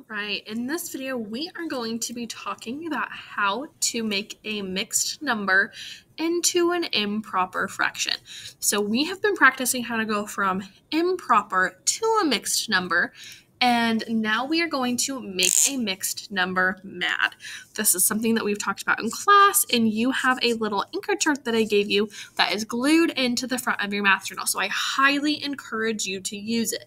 Right, in this video, we are going to be talking about how to make a mixed number into an improper fraction. So we have been practicing how to go from improper to a mixed number, and now we are going to make a mixed number mad. This is something that we've talked about in class, and you have a little anchor chart that I gave you that is glued into the front of your math journal, so I highly encourage you to use it.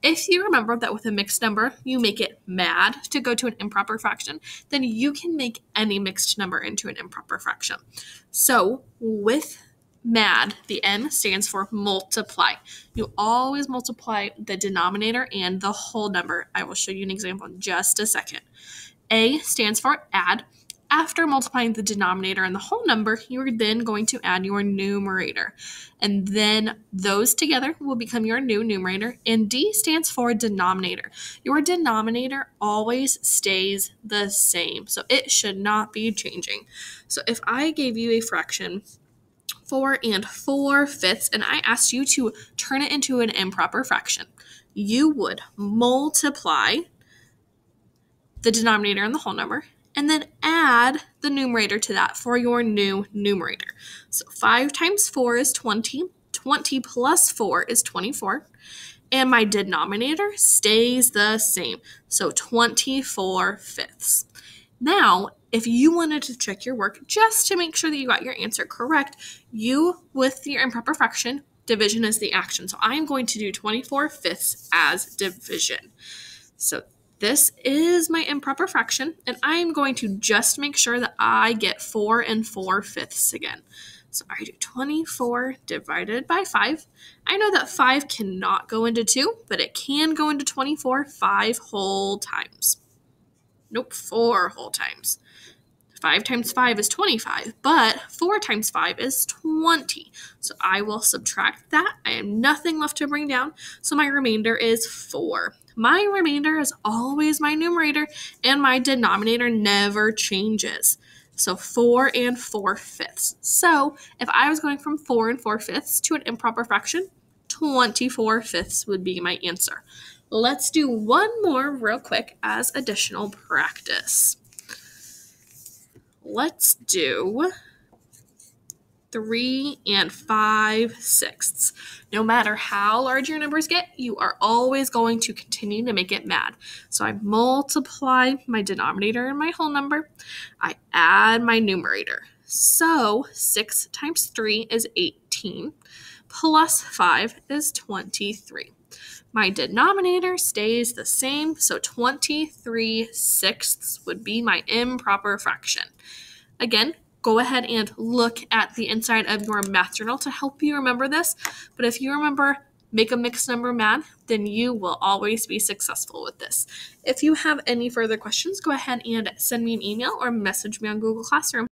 If you remember that with a mixed number, you make it mad to go to an improper fraction, then you can make any mixed number into an improper fraction. So with mad, the M stands for multiply. You always multiply the denominator and the whole number. I will show you an example in just a second. A stands for add. After multiplying the denominator and the whole number, you are then going to add your numerator. And then those together will become your new numerator. And D stands for denominator. Your denominator always stays the same, so it should not be changing. So if I gave you a fraction 4 4/5, and I asked you to turn it into an improper fraction, you would multiply the denominator and the whole number, and then add the numerator to that for your new numerator. So 5 times 4 is 20. 20 plus 4 is 24. And my denominator stays the same. So 24/5. Now, if you wanted to check your work just to make sure that you got your answer correct, you, with your improper fraction, division is the action. So I'm going to do 24/5 as division. So this is my improper fraction, and I'm going to just make sure that I get 4 4/5 again. So I do 24 divided by 5. I know that 5 cannot go into 2, but it can go into 24 5 whole times. Nope, 4 whole times. 5 times 5 is 25, but 4 times 5 is 20. So I will subtract that. I have nothing left to bring down, so my remainder is 4. My remainder is always my numerator, and my denominator never changes. So 4 4/5. So if I was going from 4 4/5 to an improper fraction, 24/5 would be my answer. Let's do one more real quick as additional practice. Let's do 3 5/6. No matter how large your numbers get, you are always going to continue to make it mad. So I multiply my denominator and my whole number. I add my numerator. So 6 times 3 is 18, plus 5 is 23. My denominator stays the same, so 23/6 would be my improper fraction. Again, go ahead and look at the inside of your math journal to help you remember this. But if you remember make a mixed number mad, then you will always be successful with this. If you have any further questions, go ahead and send me an email or message me on Google Classroom.